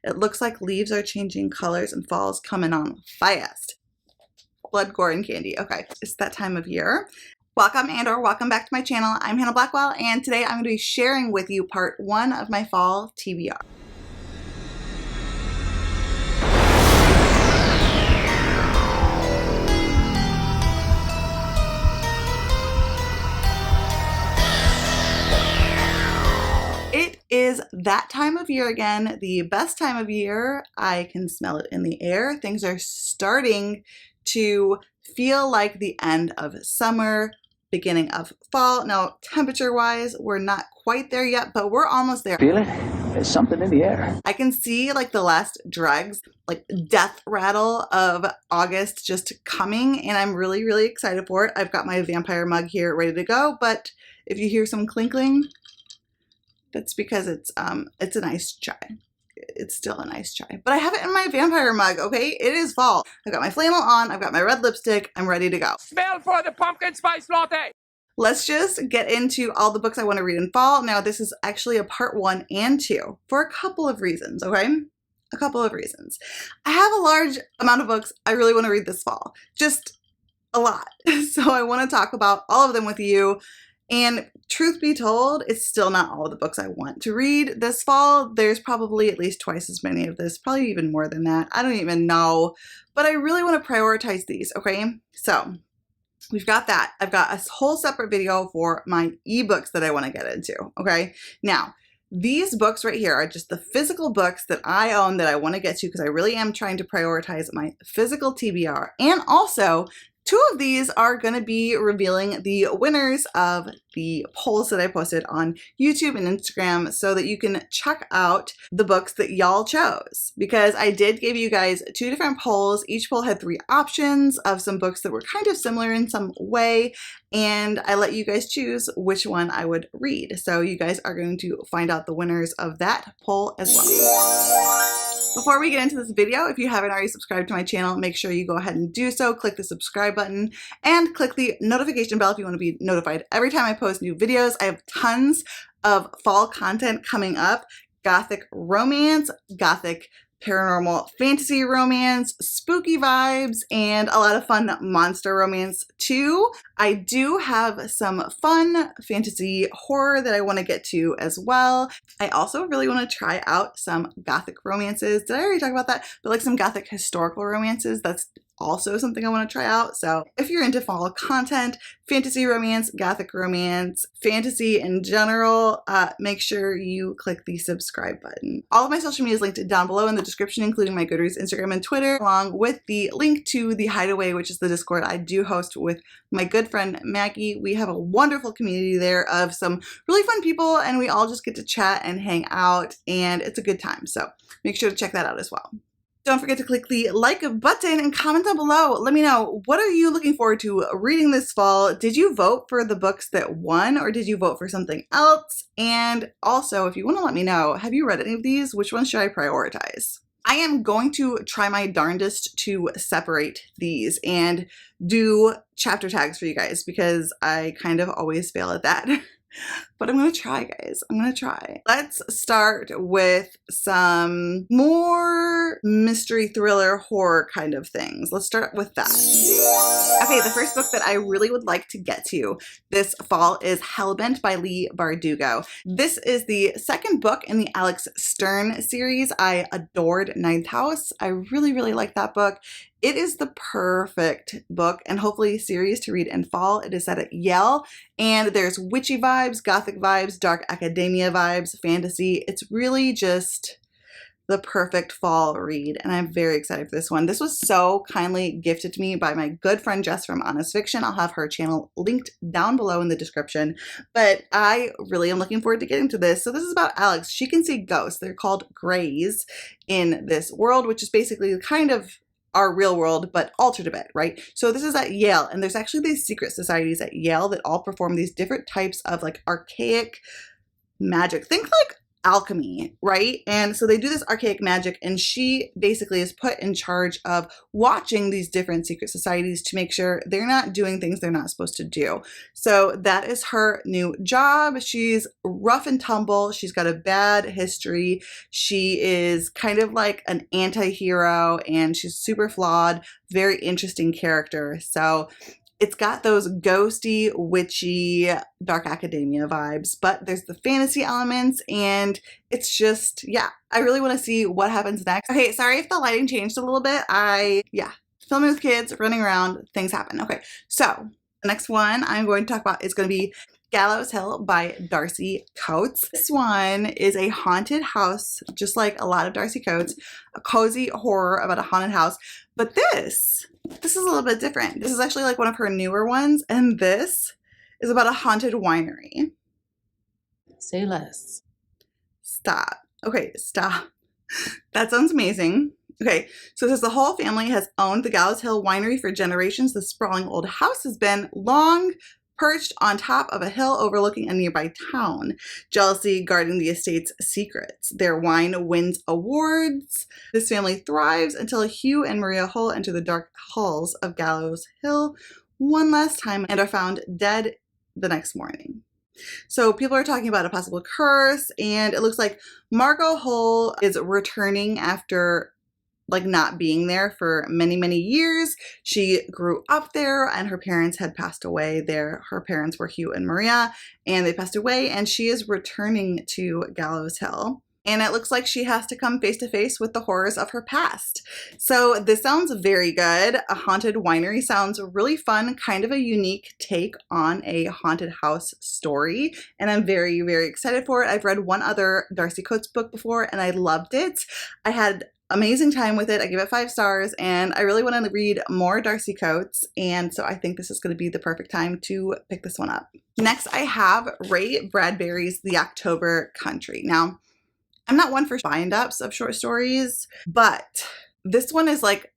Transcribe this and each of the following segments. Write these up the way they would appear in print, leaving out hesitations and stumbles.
It looks like leaves are changing colors and fall's coming on fast. Blood, gore, and candy. Okay, it's that time of year. Welcome and/or welcome back to my channel. I'm Hannah Blackwell, and today I'm going to be sharing with you part 1 of my fall TBR. It is that time of year again, the best time of year. I can smell it in the air. Things are starting to feel like the end of summer, beginning of fall. Now, temperature-wise, we're not quite there yet, but we're almost there. Feel it? There's something in the air. I can see like the last dregs, like death rattle of August just coming, and I'm really, really excited for it. I've got my vampire mug here ready to go, but if you hear some clinkling, that's because it's a nice chai. It's still a nice chai, but I have it in my vampire mug, okay? It is fall. I've got my flannel on, I've got my red lipstick, I'm ready to go. Smell for the pumpkin spice latte! Let's just get into all the books I want to read in fall. Now, this is actually a part 1 and 2 for a couple of reasons, okay? A couple of reasons. I have a large amount of books I really want to read this fall. Just a lot. So I want to talk about all of them with you. And truth be told, it's still not all the books I want to read this fall. There's probably at least twice as many of this, probably even more than that. I don't even know, but I really want to prioritize these, okay? So we've got that. I've got a whole separate video for my ebooks that I want to get into, okay? Now, these books right here are just the physical books that I own that I want to get to because I really am trying to prioritize my physical TBR. And also, 2 of these are going to be revealing the winners of the polls that I posted on YouTube and Instagram so that you can check out the books that y'all chose. Because I did give you guys 2 different polls. Each poll had 3 options of some books that were kind of similar in some way, and I let you guys choose which one I would read. So you guys are going to find out the winners of that poll as well. Before we get into this video, if you haven't already subscribed to my channel, make sure you go ahead and do so. Click the subscribe button and click the notification bell if you want to be notified every time I post new videos. I have tons of fall content coming up. Gothic romance, Gothic paranormal fantasy romance, spooky vibes, and a lot of fun monster romance too. I do have some fun fantasy horror that I want to get to as well. I also really want to try out some Gothic romances. Did I already talk about that? But like some Gothic historical romances, that's also something I want to try out. So if you're into fall content, fantasy romance, Gothic romance, fantasy in general, make sure you click the subscribe button. All of my social media is linked down below in the description, including my Goodreads, Instagram, and Twitter, along with the link to the Hideaway, which is the Discord I do host with my good friend Maggie. We have a wonderful community there of some really fun people, and we all just get to chat and hang out, and it's a good time. So make sure to check that out as well. Don't forget to click the like button and comment down below. Let me know, what are you looking forward to reading this fall? Did you vote for the books that won, or did you vote for something else? And also, if you want to let me know, have you read any of these? Which ones should I prioritize? I am going to try my darndest to separate these and do chapter tags for you guys because I kind of always fail at that. But I'm going to try, guys. I'm going to try. Let's start with some more mystery thriller horror kind of things. Let's start with that. Okay, the first book that I really would like to get to this fall is Hellbent by Leigh Bardugo. This is the second book in the Alex Stern series. I adored Ninth House. I really, really like that book. It is the perfect book and hopefully series to read in fall. It is set at Yale, and there's witchy vibes, Gothic vibes, dark academia vibes, fantasy. It's really just the perfect fall read, and I'm very excited for this one. This was so kindly gifted to me by my good friend Jess from Honest Fiction. I'll have her channel linked down below in the description, but I really am looking forward to getting to this. So this is about Alex. She can see ghosts. They're called Greys in this world, which is basically kind of our real world, but altered a bit, right? So this is at Yale, and there's actually these secret societies at Yale that all perform these different types of like archaic magic. Think like alchemy, right? And so they do this archaic magic, and she basically is put in charge of watching these different secret societies to make sure they're not doing things they're not supposed to do. So that is her new job. She's rough and tumble. She's got a bad history. She is kind of like an anti-hero, and she's super flawed, very interesting character. So it's got those ghosty, witchy, dark academia vibes, but there's the fantasy elements, and it's just, yeah, I really want to see what happens next. Okay, sorry if the lighting changed a little bit. Filming with kids, running around, things happen. Okay, so the next one I'm going to talk about is going to be Gallows Hell by Darcy Coates. This one is a haunted house, just like a lot of Darcy Coates, a cozy horror about a haunted house. But this is a little bit different. This is actually like one of her newer ones, and this is about a haunted winery. Say less. Stop. Okay, stop. That sounds amazing. Okay, so it says the whole family has owned the Gallows Hill winery for generations. The sprawling old house has been long perched on top of a hill overlooking a nearby town, jealousy guarding the estate's secrets. Their wine wins awards. This family thrives until Hugh and Maria Hull enter the dark halls of Gallows Hill one last time and are found dead the next morning. So people are talking about a possible curse, and it looks like Margot Hull is returning after like not being there for many, many years. She grew up there, and her parents had passed away there. Her parents were Hugh and Maria, and they passed away, and she is returning to Gallows Hill. And it looks like she has to come face to face with the horrors of her past. So this sounds very good. A haunted winery sounds really fun, kind of a unique take on a haunted house story. And I'm very, very excited for it. I've read one other Darcy Coates book before, and I loved it. I had amazing time with it. I give it 5 stars, and I really want to read more Darcy Coates, and so I think this is going to be the perfect time to pick this one up. Next, I have Ray Bradbury's The October Country. Now, I'm not one for bind-ups of short stories, but this one is like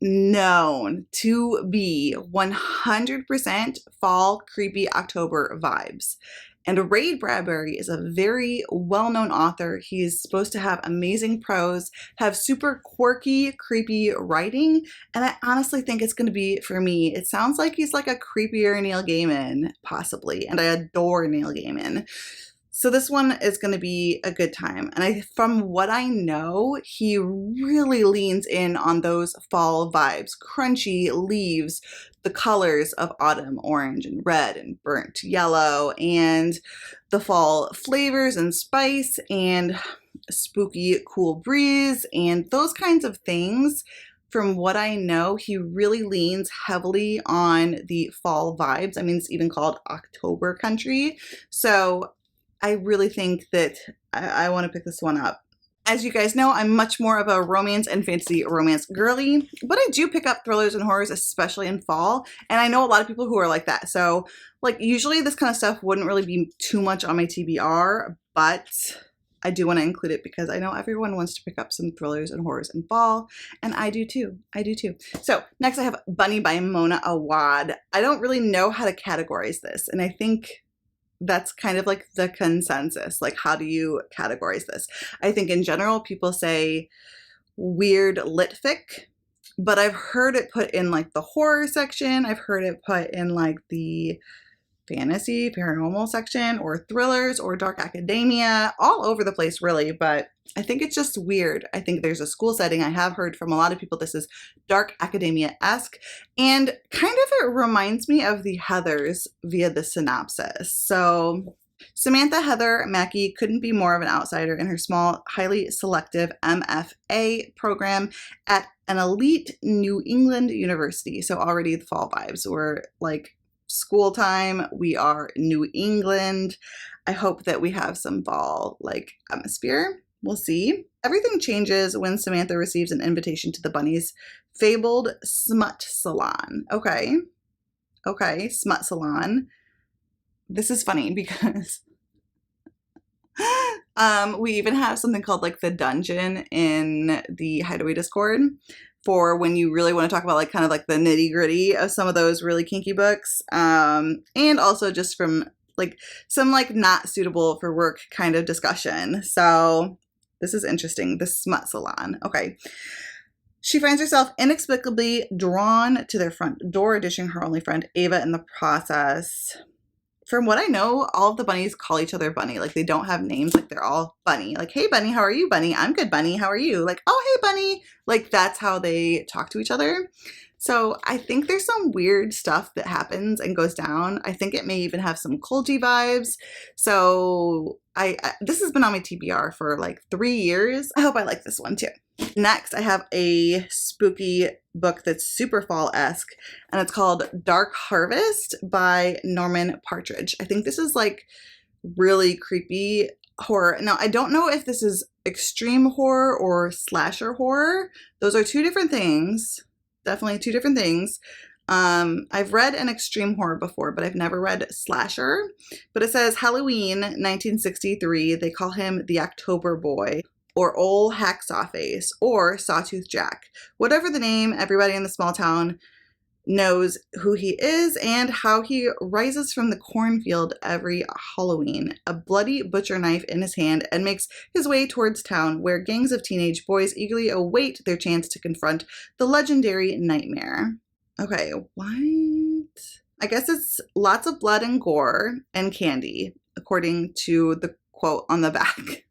known to be 100% fall creepy October vibes. And Ray Bradbury is a very well-known author. He's supposed to have amazing prose, have super quirky, creepy writing, and I honestly think it's going to be for me. It sounds like he's like a creepier Neil Gaiman, possibly, and I adore Neil Gaiman. So this one is going to be a good time. And from what I know, he really leans in on those fall vibes, crunchy leaves, the colors of autumn, orange and red and burnt yellow, and the fall flavors and spice and spooky cool breeze and those kinds of things. From what I know, he really leans heavily on the fall vibes. I mean, it's even called October Country. So I really think that I want to pick this one up. As you guys know, I'm much more of a romance and fantasy romance girly, but I do pick up thrillers and horrors, especially in fall. And I know a lot of people who are like that. So like usually this kind of stuff wouldn't really be too much on my TBR, but I do want to include it because I know everyone wants to pick up some thrillers and horrors in fall, and I do too. I do too. So next I have Bunny by Mona Awad. I don't really know how to categorize this, and I think that's kind of like the consensus. Like, how do you categorize this? I think in general, people say weird lit fic, but I've heard it put in like the horror section. I've heard it put in like the fantasy, paranormal section, or thrillers, or dark academia, all over the place really, but I think it's just weird. I think there's a school setting. I have heard from a lot of people this is dark academia-esque, and kind of it reminds me of the Heathers via the synopsis. So Samantha Heather Mackey couldn't be more of an outsider in her small, highly selective MFA program at an elite New England university. So already the fall vibes were like school time. We are New England. I hope that we have some fall like atmosphere. We'll see. Everything changes when Samantha receives an invitation to the Bunny's fabled smut salon. Okay, smut salon. This is funny because we even have something called like the dungeon in the Hideaway Discord for when you really want to talk about like kind of like the nitty gritty of some of those really kinky books. And also just from like some like not suitable for work kind of discussion. So this is interesting. The smut salon. Okay. She finds herself inexplicably drawn to their front door, dishing her only friend Ava in the process. From what I know, all of the bunnies call each other Bunny. Like, they don't have names. Like, they're all Bunny. Like, hey, Bunny, how are you, Bunny? I'm good, Bunny. How are you? Like, oh, hey, Bunny. Like, that's how they talk to each other. So I think there's some weird stuff that happens and goes down. I think it may even have some culty vibes. So this has been on my TBR for like 3 years. I hope I like this one too. Next, I have a spooky book that's super fall-esque, and it's called Dark Harvest by Norman Partridge. I think this is like really creepy horror. Now, I don't know if this is extreme horror or slasher horror. Those are two different things. Definitely two different things. I've read an extreme horror before, but I've never read slasher. But it says Halloween 1963. They call him the October Boy, or Ol' Hacksaw Face, or Sawtooth Jack. Whatever the name, everybody in the small town knows who he is and how he rises from the cornfield every Halloween, a bloody butcher knife in his hand, and makes his way towards town, where gangs of teenage boys eagerly await their chance to confront the legendary nightmare. Okay, what? I guess it's lots of blood and gore and candy, according to the quote on the back.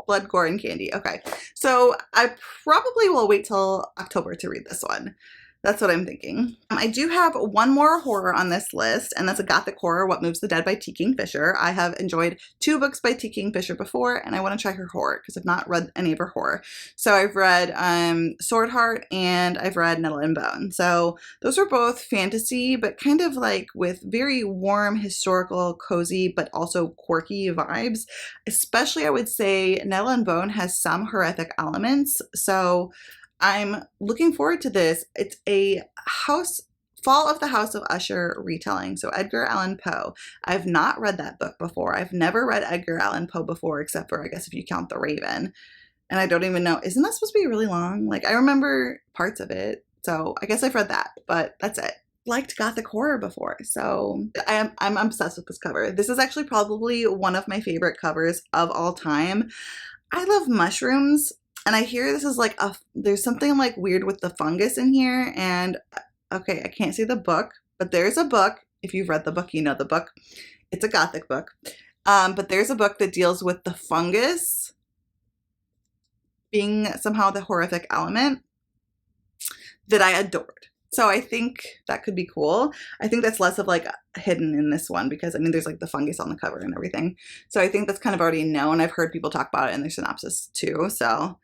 Blood, gore, and candy. Okay, so I probably will wait till October to read this one. That's what I'm thinking. I do have one more horror on this list, and that's a Gothic horror, What Moves the Dead by T. Kingfisher. I have enjoyed 2 books by T. Kingfisher before, and I want to try her horror because I've not read any of her horror. So I've read Sword Heart and I've read Nettle and Bone. So those are both fantasy, but kind of like with very warm, historical, cozy, but also quirky vibes. Especially, I would say Nettle and Bone has some horrific elements. So I'm looking forward to this. It's a Fall of the House of Usher retelling. So Edgar Allan Poe. I've not read that book before. I've never read Edgar Allan Poe before, except for, I guess, if you count The Raven. And I don't even know, isn't that supposed to be really long? Like, I remember parts of it. So I guess I've read that, but that's it. Liked Gothic horror before, so I'm obsessed with this cover. This is actually probably one of my favorite covers of all time. I love mushrooms. And I hear this is like there's something like weird with the fungus in here. And okay, I can't say the book, but there's a book. If you've read the book, you know the book. It's a Gothic book. But there's a book that deals with the fungus being somehow the horrific element that I adored. So I think that could be cool. I think that's less of like hidden in this one because, I mean, there's like the fungus on the cover and everything. So I think that's kind of already known. I've heard people talk about it in their synopsis too. So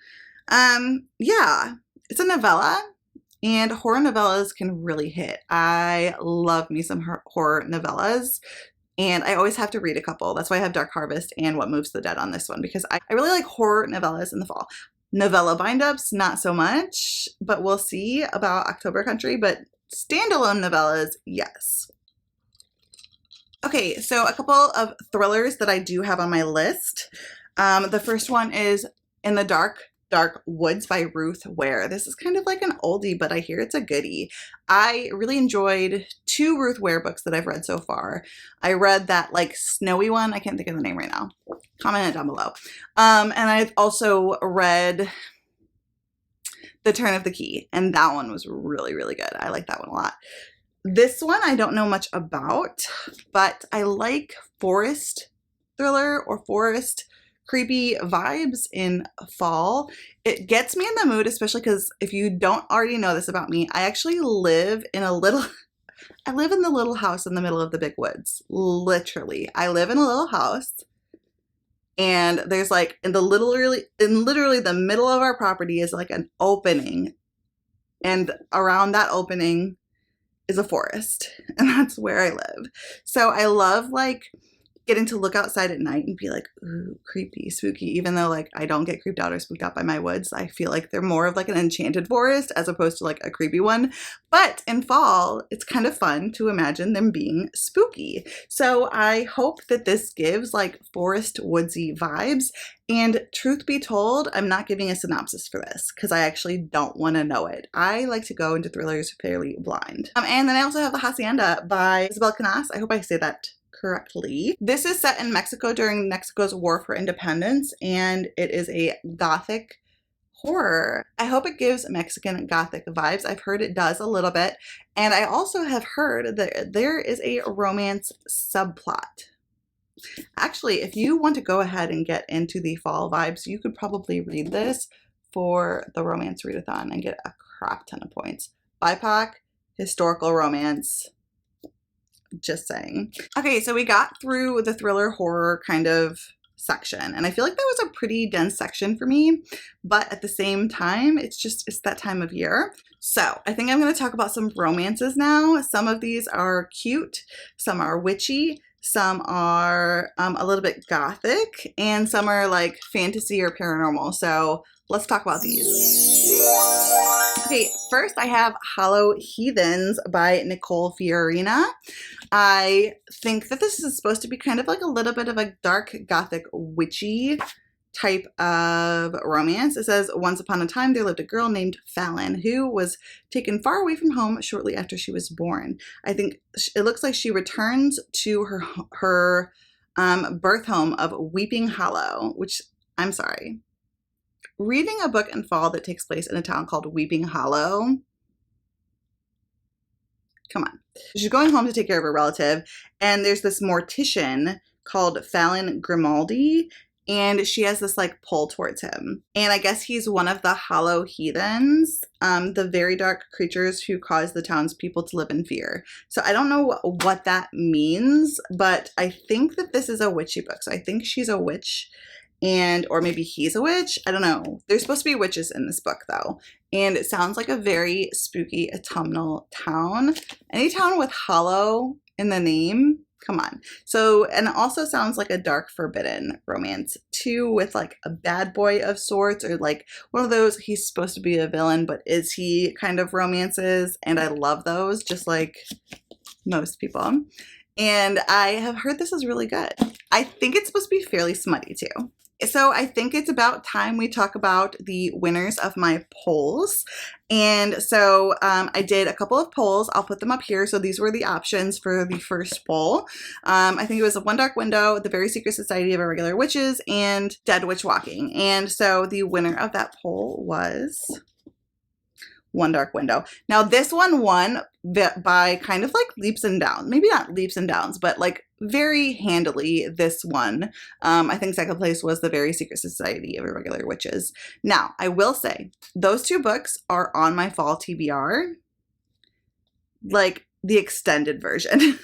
yeah, it's a novella, and horror novellas can really hit. I love me some horror novellas, and I always have to read a couple. That's why I have Dark Harvest and What Moves the Dead on this one, because I really like horror novellas in the fall. Novella bind-ups, not so much, but we'll see about October Country, but standalone novellas, yes. Okay, so a couple of thrillers that I do have on my list. The first one is In the Dark Woods by Ruth Ware. This is kind of like an oldie, but I hear it's a goodie. I really enjoyed 2 Ruth Ware books that I've read so far. I read that like snowy one. I can't think of the name right now. Comment it down below. And I've also read The Turn of the Key, and that one was really, really good. I like that one a lot. This one I don't know much about, but I like forest thriller or forest creepy vibes in fall. It gets me in the mood, especially because if you don't already know this about me, I actually live in the little house in the middle of the big woods. Literally. I live in a little house, and there's like in literally the middle of our property is like an opening, and around that opening is a forest, and that's where I live. So I love like getting to look outside at night and be like, ooh, creepy, spooky, even though like I don't get creeped out or spooked out by my woods. I feel like they're more of like an enchanted forest as opposed to like a creepy one. But in fall, it's kind of fun to imagine them being spooky. So I hope that this gives like forest woodsy vibes. And truth be told, I'm not giving a synopsis for this because I actually don't want to know it. I like to go into thrillers fairly blind. And then I also have The Hacienda by Isabel Canas. I hope I say that correctly. This is set in Mexico during Mexico's War for Independence, and it is a Gothic horror. I hope it gives Mexican Gothic vibes. I've heard it does a little bit, and I also have heard that there is a romance subplot. Actually, if you want to go ahead and get into the fall vibes, you could probably read this for the romance readathon and get a crap ton of points. BIPOC, historical romance. Just saying. Okay, so we got through the thriller horror kind of section, and I feel like that was a pretty dense section for me, but at the same time, it's that time of year. So I think I'm going to talk about some romances now. Some of these are cute, some are witchy, some are a little bit gothic, and some are like fantasy or paranormal. So let's talk about these. Okay, first I have Hollow Heathens by Nicole Fiorina. I think that this is supposed to be kind of like a little bit of a dark gothic witchy type of romance. It says, once upon a time there lived a girl named Fallon who was taken far away from home shortly after she was born. I think it looks like she returns to her birth home of Weeping Hollow, which, I'm sorry. Reading a book in fall that takes place in a town called Weeping Hollow. Come on. She's going home to take care of her relative, and there's this mortician called Fallon Grimaldi, and she has this like pull towards him. And I guess he's one of the Hollow Heathens, the very dark creatures who cause the townspeople to live in fear. So I don't know what that means, but I think that this is a witchy book. So I think she's a witch, or maybe he's a witch. I don't know. There's supposed to be witches in this book though. And it sounds like a very spooky autumnal town. Any town with hollow in the name, come on. So, and it also sounds like a dark forbidden romance too, with like a bad boy of sorts, or like one of those he's supposed to be a villain, but is he kind of romances. And I love those, just like most people. And I have heard this is really good. I think it's supposed to be fairly smutty too. So I think it's about time we talk about the winners of my polls. And so I did a couple of polls. I'll put them up here. So these were the options for the first poll. I think it was One Dark Window, The Very Secret Society of Irregular Witches, and Dead Witch Walking. And so the winner of that poll was One Dark Window. Now this one won by kind of like leaps and downs. Maybe not leaps and downs, but like very handily this one. I think second place was The Very Secret Society of Irregular Witches. Now, I will say, those two books are on my fall TBR, like the extended version.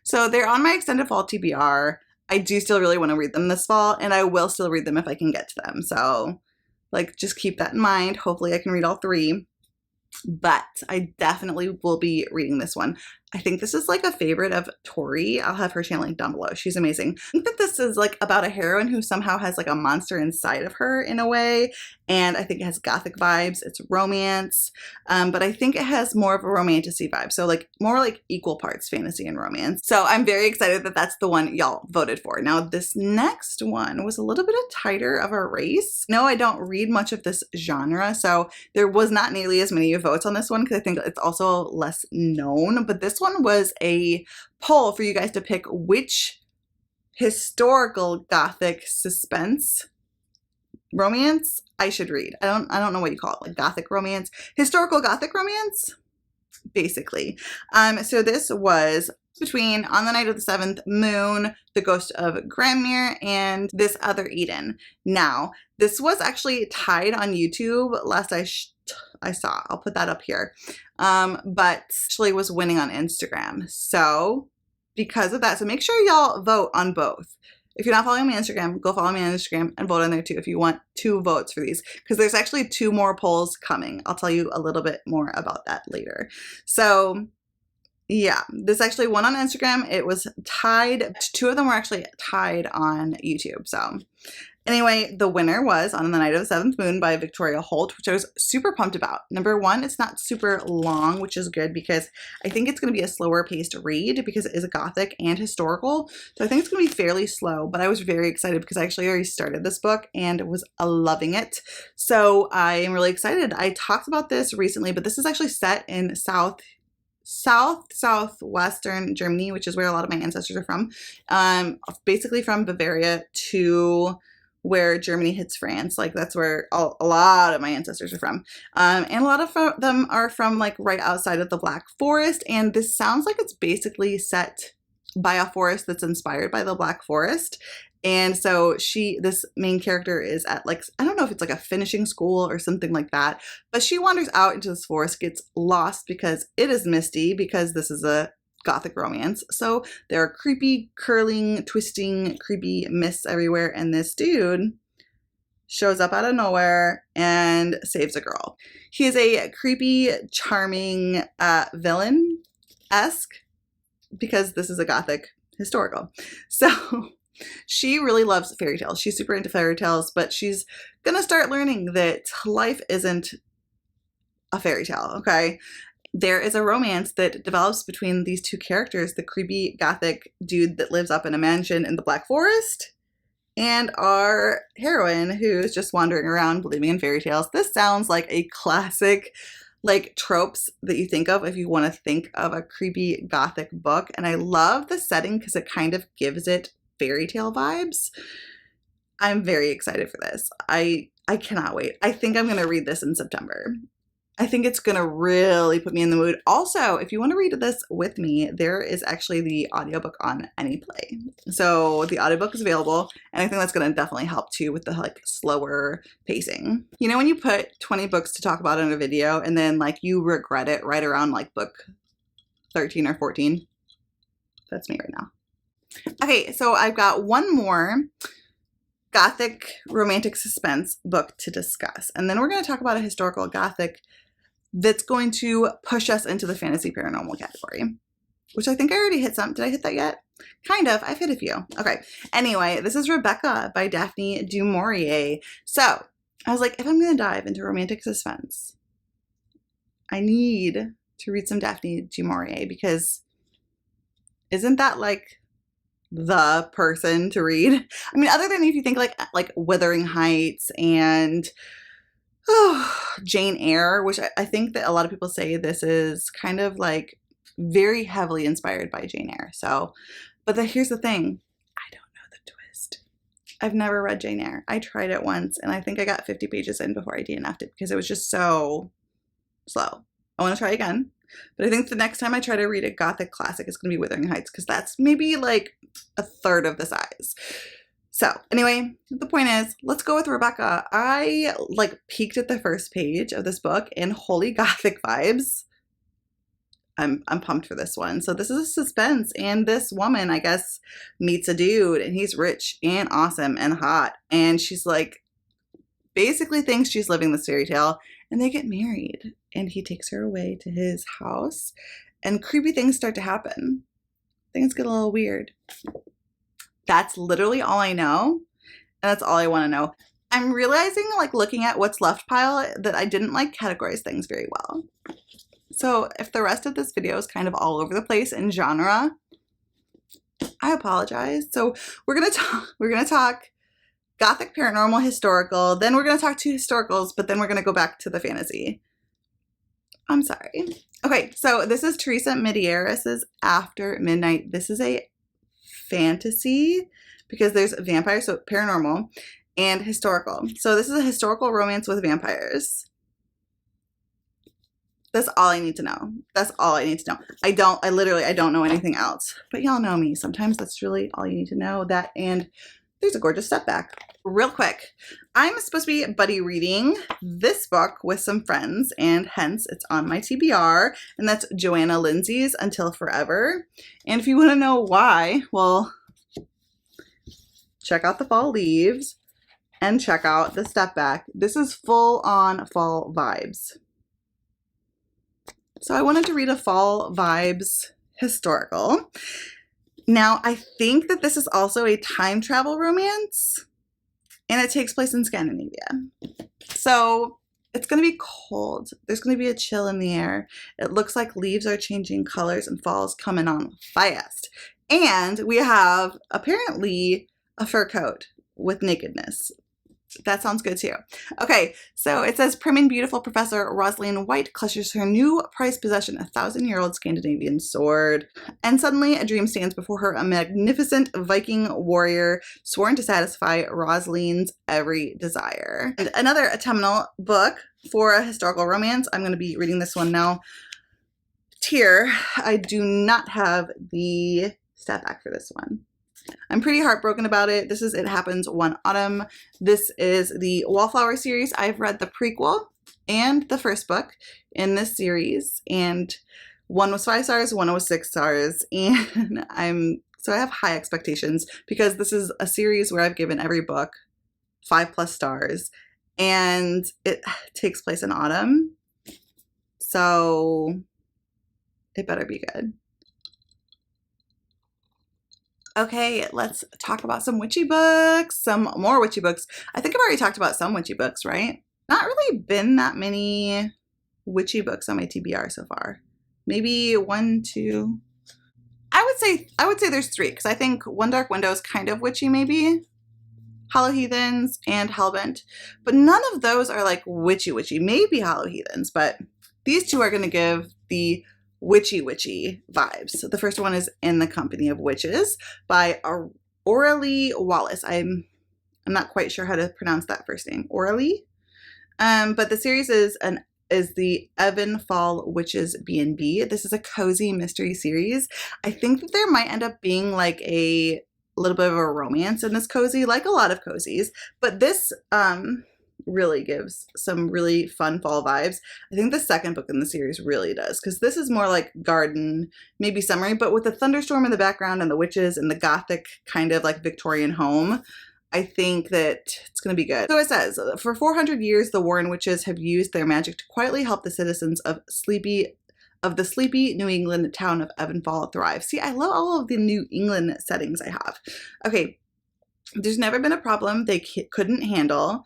So they're on my extended fall TBR. I do still really want to read them this fall, and I will still read them if I can get to them. So like, just keep that in mind. Hopefully I can read all three. But I definitely will be reading this one. I think this is like a favorite of Tori. I'll have her channel linked down below. She's amazing. I think that this is like about a heroine who somehow has like a monster inside of her in a way. And I think it has gothic vibes. It's romance. But I think it has more of a romantasy vibe. So like more like equal parts fantasy and romance. So I'm very excited that that's the one y'all voted for. Now this next one was a little bit tighter of a race. No, I don't read much of this genre. So there was not nearly as many votes on this one because I think it's also less known. But this one was a poll for you guys to pick which historical gothic suspense romance I should read. I don't know what you call it, like gothic romance, historical gothic romance, basically. So this was between On the Night of the Seventh Moon, The Ghost of Grandmere, and This Other Eden. Now, this was actually tied on YouTube last I saw. I'll put that up here. But actually was winning on Instagram. So because of that, so make sure y'all vote on both. If you're not following me on Instagram, go follow me on Instagram and vote on there too if you want 2 votes for these, because there's actually 2 more polls coming. I'll tell you a little bit more about that later. So yeah, this actually won on Instagram. It was tied. 2 of them were actually tied on YouTube. So anyway, the winner was On the Night of the Seventh Moon by Victoria Holt, which I was super pumped about. Number one, it's not super long, which is good because I think it's going to be a slower paced read because it is a gothic and historical. So I think it's going to be fairly slow, but I was very excited because I actually already started this book and was loving it. So I am really excited. I talked about this recently, but this is actually set in southwestern Germany, which is where a lot of my ancestors are from. Basically from Bavaria to where Germany hits France. Like that's where a lot of my ancestors are from. And a lot of them are from like right outside of the Black Forest. And this sounds like it's basically set by a forest that's inspired by the Black Forest. And so this main character is at like, I don't know if it's like a finishing school or something like that, but she wanders out into this forest, gets lost because it is misty, because this is a Gothic romance. So there are creepy, curling, twisting, creepy mists everywhere. And this dude shows up out of nowhere and saves a girl. He is a creepy, charming villain-esque, because this is a Gothic historical. So she really loves fairy tales. She's super into fairy tales, but she's gonna start learning that life isn't a fairy tale, okay? There is a romance that develops between these two characters, the creepy Gothic dude that lives up in a mansion in the Black Forest, and our heroine who's just wandering around believing in fairy tales. This sounds like a classic, like, tropes that you think of if you want to think of a creepy Gothic book. And I love the setting because it kind of gives it fairy tale vibes. I'm very excited for this. I cannot wait. I think I'm going to read this in September. I think it's going to really put me in the mood. Also, if you want to read this with me, there is actually the audiobook on Anyplay. So the audiobook is available, and I think that's going to definitely help too with the like slower pacing. You know when you put 20 books to talk about in a video and then like you regret it right around like book 13 or 14? That's me right now. Okay, so I've got one more Gothic romantic suspense book to discuss. And then we're going to talk about a historical Gothic that's going to push us into the fantasy paranormal category, which I think I already hit some. Did I hit that yet? Kind of. I've hit a few. Okay. Anyway, this is Rebecca by Daphne du Maurier. So I was like, if I'm going to dive into romantic suspense, I need to read some Daphne du Maurier, because isn't that like the person to read? I mean, other than if you think like Wuthering Heights and Jane Eyre, which I think that a lot of people say this is kind of like very heavily inspired by Jane Eyre. So, but here's the thing. I don't know the twist. I've never read Jane Eyre. I tried it once and I think I got 50 pages in before I DNF'd it because it was just so slow. I want to try again. But I think the next time I try to read a Gothic classic, it's going to be Wuthering Heights, because that's maybe like a third of the size. So anyway, the point is, let's go with Rebecca. I like peeked at the first page of this book and holy Gothic vibes. I'm pumped for this one. So this is a suspense, and this woman, I guess, meets a dude, and he's rich and awesome and hot. And she's like, basically thinks she's living this fairy tale, and they get married. And he takes her away to his house, and creepy things start to happen. Things get a little weird. That's literally all I know, and that's all I want to know. I'm realizing, like, looking at what's left pile, that I didn't like categorize things very well. So if the rest of this video is kind of all over the place in genre, I apologize. So we're gonna talk Gothic, paranormal, historical. Then we're gonna talk two historicals, but then we're gonna go back to the fantasy. I'm sorry. Okay, so this is Teresa Medeiros' After Midnight. This is a fantasy because there's vampires, so paranormal, and historical. So this is a historical romance with vampires. That's all I need to know. That's all I need to know. I don't know anything else. But y'all know me. Sometimes that's really all you need to know. That, and there's a gorgeous step back. Real quick, I'm supposed to be buddy reading this book with some friends, and hence it's on my TBR, and that's Joanna Lindsay's Until Forever. And if you want to know why, well, check out the fall leaves and check out the step back. This is full on fall vibes. So I wanted to read a fall vibes historical. Now, I think that this is also a time travel romance, and it takes place in Scandinavia. So it's going to be cold. There's going to be a chill in the air. It looks like leaves are changing colors and fall's coming on fast. And we have apparently a fur coat with nakedness. That sounds good too. Okay, so it says prim and beautiful Professor Rosaline White clutches her new prized possession, a 1,000-year-old Scandinavian sword. And suddenly a dream stands before her, a magnificent Viking warrior sworn to satisfy Rosaline's every desire. And another autumnal book for a historical romance. I'm going to be reading this one now. Here, I do not have the stat back for this one. I'm pretty heartbroken about it. This is It Happens One Autumn. This is the Wallflower series. I've read the prequel and the first book in this series, and one was 5 stars, one was 6 stars, and I have high expectations because this is a series where I've given every book 5+ stars, and it takes place in autumn, so it better be good. Okay, let's talk about some witchy books, some more witchy books. I think I've already talked about some witchy books, right? Not really been that many witchy books on my TBR so far. Maybe 1, 2. I would say there's 3, because I think One Dark Window is kind of witchy, maybe. Hollow Heathens and Hellbent. But none of those are like witchy. Maybe Hollow Heathens, but these 2 are going to give the witchy vibes. So the first one is In the Company of Witches by Aurelie Wallace. I'm not quite sure how to pronounce that first name. Aurelie? But the series is the Evanfall Witches B&B. This is a cozy mystery series. I think that there might end up being like a little bit of a romance in this cozy, like a lot of cozies, but this really gives some really fun fall vibes. I think the second book in the series really does, because this is more like garden, maybe summery, but with the thunderstorm in the background and the witches and the Gothic kind of like Victorian home, I think that it's going to be good. So it says, for 400 years, the Warren witches have used their magic to quietly help the citizens of the sleepy New England town of Evanfall thrive. See, I love all of the New England settings I have. Okay, there's never been a problem they couldn't handle.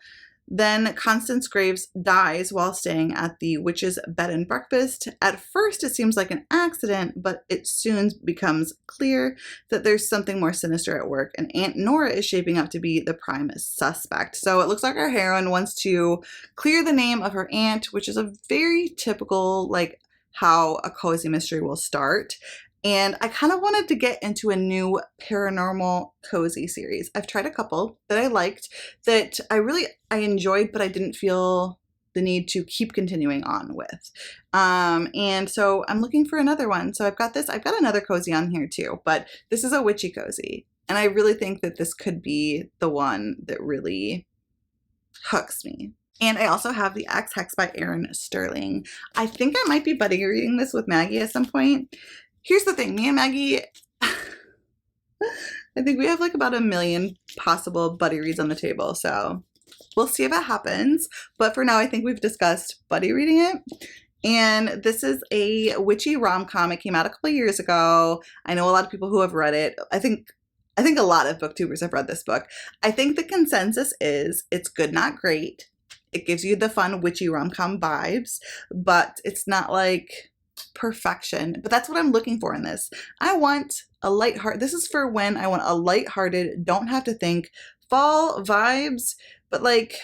Then Constance Graves dies while staying at the witch's bed and breakfast. At first, it seems like an accident, but it soon becomes clear that there's something more sinister at work, and Aunt Nora is shaping up to be the prime suspect. So it looks like our heroine wants to clear the name of her aunt, which is a very typical, like, how a cozy mystery will start. And I kind of wanted to get into a new paranormal cozy series. I've tried a couple that I liked, that I enjoyed, but I didn't feel the need to keep continuing on with. And so I'm looking for another one. So I've got another cozy on here too, but this is a witchy cozy. And I really think that this could be the one that really hooks me. And I also have The Axe Hex by Erin Sterling. I think I might be buddy reading this with Maggie at some point. Here's the thing, me and Maggie, I think we have like about 1 million possible buddy reads on the table, so we'll see if it happens. But for now, I think we've discussed buddy reading it. And this is a witchy rom-com. It came out a couple years ago. I know a lot of people who have read it. I think a lot of booktubers have read this book. I think the consensus is it's good, not great. It gives you the fun witchy rom-com vibes, but it's not like perfection. But that's what I'm looking for in this. I want a lighthearted, this is for when I want a lighthearted, don't have to think, fall vibes, but like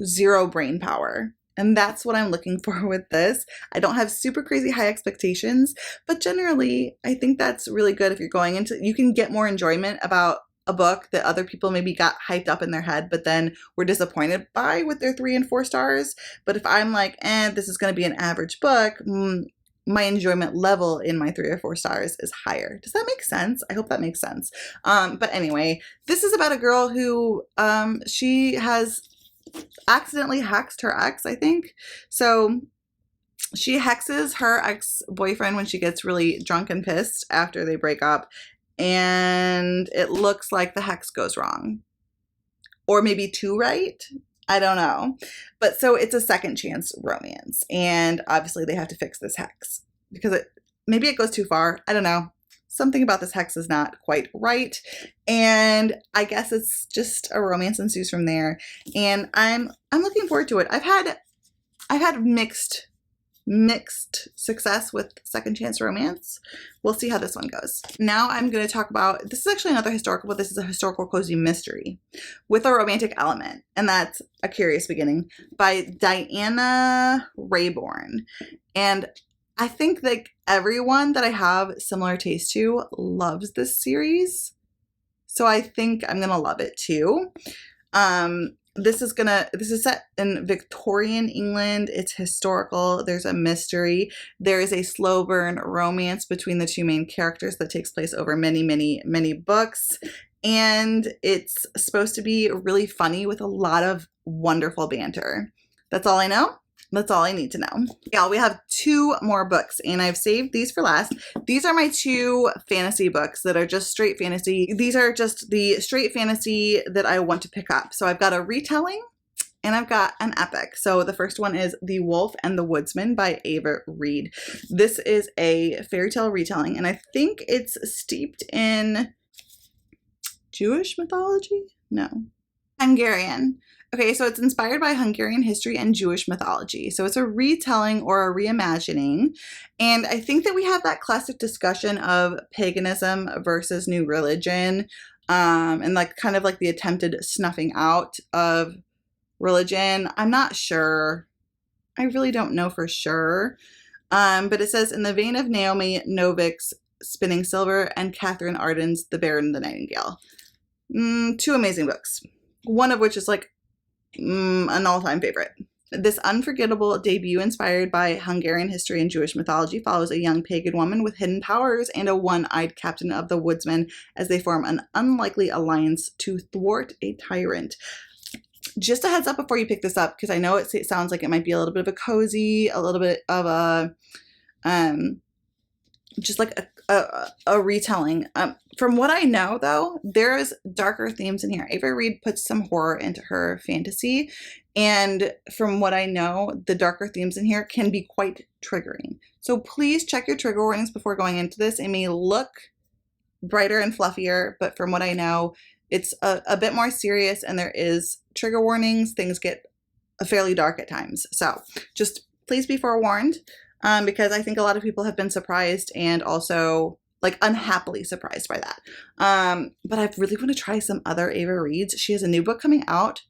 0 brain power. And that's what I'm looking for with this. I don't have super crazy high expectations, but generally I think that's really good if you're going into, you can get more enjoyment about a book that other people maybe got hyped up in their head, but then were disappointed by with their 3 and 4 stars. But if I'm like, this is going to be an average book, my enjoyment level in my 3 or 4 stars is higher. Does that make sense? I hope that makes sense. But anyway, this is about a girl who, she has accidentally hexed her ex, I think. So she hexes her ex-boyfriend when she gets really drunk and pissed after they break up. And it looks like the hex goes wrong. Or maybe 2 right? I don't know. But so it's a second chance romance. And obviously they have to fix this hex. Because maybe it goes too far. I don't know. Something about this hex is not quite right. And I guess it's just a romance ensues from there. And I'm looking forward to it. I've had mixed mixed success with Second Chance Romance. We'll see how this one goes. Now I'm going to talk about, this is actually another historical, but this is a historical cozy mystery with a romantic element, and that's A Curious Beginning by Diana Rayborn. And I think like everyone that I have similar taste to loves this series, so I think I'm gonna love it too. This is set in Victorian England. It's historical. There's a mystery. There is a slow burn romance between the two main characters that takes place over many, many, many books. And it's supposed to be really funny with a lot of wonderful banter. That's all I know. That's all I need to know. Yeah, we have 2 more books, and I've saved these for last. These are my 2 fantasy books that are just straight fantasy. These are just the straight fantasy that I want to pick up. So I've got a retelling and I've got an epic. So the first one is The Wolf and The Woodsman by Ava Reed. This is a fairy tale retelling, and I think it's steeped in Jewish mythology? No. Hungarian. Okay, so it's inspired by Hungarian history and Jewish mythology. So it's a retelling or a reimagining. And I think that we have that classic discussion of paganism versus new religion, and like kind of like the attempted snuffing out of religion. I'm not sure. I really don't know for sure. But it says, in the vein of Naomi Novik's Spinning Silver and Catherine Arden's The Bear and the Nightingale. 2 amazing books. One of which is like an all-time favorite. This unforgettable debut, inspired by Hungarian history and Jewish mythology, follows a young pagan woman with hidden powers and a one-eyed captain of the woodsmen as they form an unlikely alliance to thwart a tyrant. Just a heads up before you pick this up, because I know it sounds like it might be a little bit of a cozy, a little bit of a just like a retelling. From what I know, though, there's darker themes in here. Ava Reed puts some horror into her fantasy, and from what I know, the darker themes in here can be quite triggering. So please check your trigger warnings before going into this. It may look brighter and fluffier, but from what I know, it's a bit more serious, and there is trigger warnings. Things get fairly dark at times. So just please be forewarned. Because I think a lot of people have been surprised and also like unhappily surprised by that. But I really want to try some other Ava Reeds. She has a new book coming out.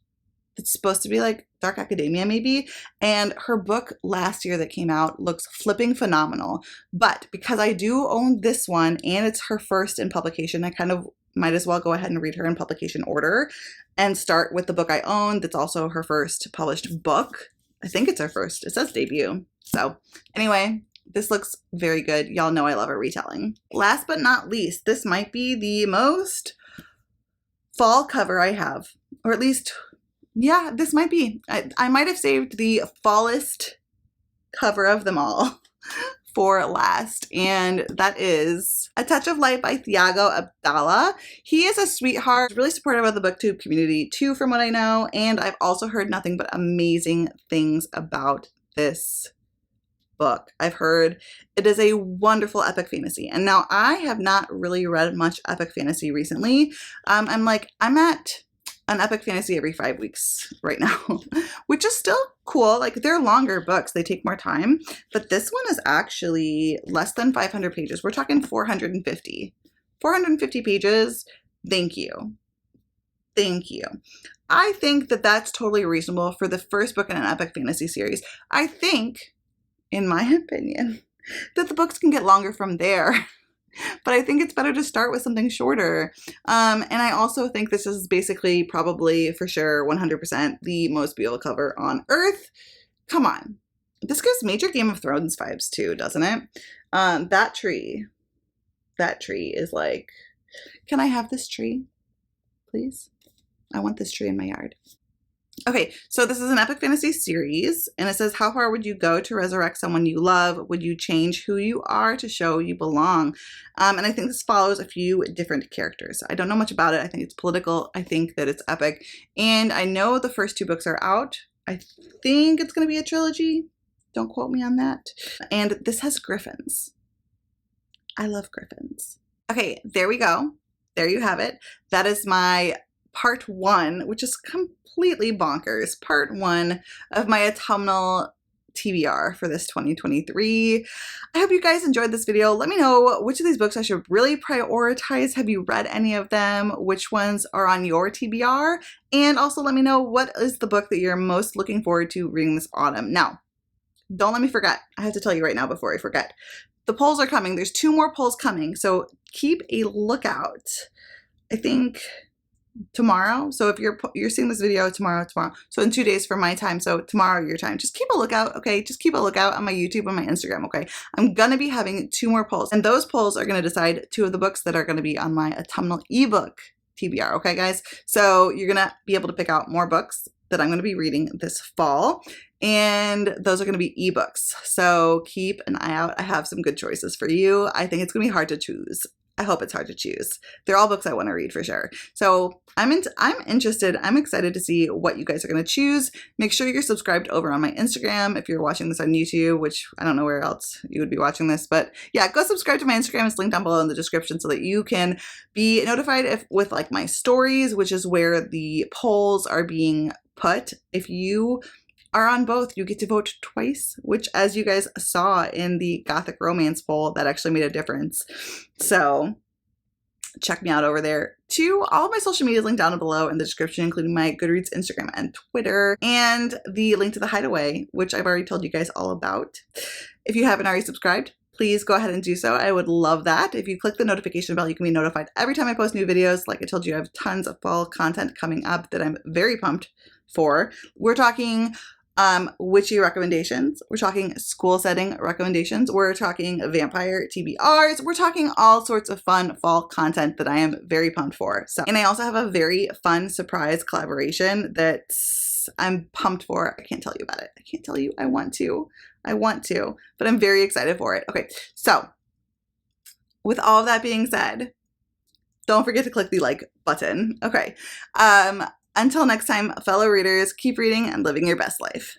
It's supposed to be like dark academia maybe. And her book last year that came out looks flipping phenomenal. But because I do own this one and it's her first in publication, I kind of might as well go ahead and read her in publication order and start with the book I own. That's also her first published book. I think it's her first. It says debut. So anyway, this looks very good. Y'all know I love a retelling. Last but not least, this might be the most fall cover I have. Or at least, yeah, this might be. I might have saved the fallest cover of them all for last. And that is A Touch of Light by Thiago Abdallah. He is a sweetheart, really supportive of the booktube community too, from what I know. And I've also heard nothing but amazing things about this book. I've heard it is a wonderful epic fantasy. And now I have not really read much epic fantasy recently. I'm at an epic fantasy every 5 weeks right now, which is still cool. Like, they're longer books. They take more time. But this one is actually less than 500 pages. We're talking 450. 450 pages. Thank you. Thank you. I think that that's totally reasonable for the first book in an epic fantasy series. I think, in my opinion, that the books can get longer from there. But I think it's better to start with something shorter. And I also think this is basically, probably, for sure, 100% the most beautiful cover on earth. Come on. This gives major Game of Thrones vibes too, doesn't it? That tree is like, can I have this tree, please? I want this tree in my yard. Okay, so this is an epic fantasy series, and it says, how far would you go to resurrect someone you love? Would you change who you are to show you belong? And I think this follows a few different characters. I don't know much about it. I think it's political. I think that it's epic. And I know the first 2 books are out. I think it's going to be a trilogy. Don't quote me on that. And this has griffins. I love griffins. Okay, there we go. There you have it. That is my part 1, which is completely bonkers. Part 1 of my autumnal TBR for this 2023. I hope you guys enjoyed this video. Let me know which of these books I should really prioritize. Have you read any of them? Which ones are on your TBR? And also let me know what is the book that you're most looking forward to reading this autumn. Now, don't let me forget. I have to tell you right now before I forget. The polls are coming. There's 2 more polls coming, so keep a lookout. I think tomorrow. So if you're seeing this video tomorrow. So in 2 days from my time. So tomorrow your time. Just keep a lookout, okay? Just keep a lookout on my YouTube and my Instagram, okay? I'm gonna be having 2 more polls, and those polls are gonna decide 2 of the books that are gonna be on my autumnal ebook TBR, okay, guys? So you're gonna be able to pick out more books that I'm gonna be reading this fall, and those are gonna be ebooks. So keep an eye out. I have some good choices for you. I think it's gonna be hard to choose. I hope it's hard to choose. They're all books I want to read for sure. So I'm interested. I'm excited to see what you guys are going to choose. Make sure you're subscribed over on my Instagram if you're watching this on YouTube, which I don't know where else you would be watching this, but yeah, go subscribe to my Instagram. It's linked down below in the description so that you can be notified with like my stories, which is where the polls are being put. If you are on both, you get to vote twice, which, as you guys saw in the Gothic romance poll, that actually made a difference. So check me out over there. All of my social media is linked down below in the description, including my Goodreads, Instagram, and Twitter, and the link to the Hideaway, which I've already told you guys all about. If you haven't already subscribed, please go ahead and do so. I would love that. If you click the notification bell, you can be notified every time I post new videos. Like I told you, I have tons of fall content coming up that I'm very pumped for. We're talking witchy recommendations. We're talking school setting recommendations. We're talking vampire TBRs. We're talking all sorts of fun fall content that I am very pumped for. So, and I also have a very fun surprise collaboration that I'm pumped for. I can't tell you about it. I can't tell you. I want to, but I'm very excited for it. Okay. So with all of that being said, don't forget to click the like button. Okay. Until next time, fellow readers, keep reading and living your best life.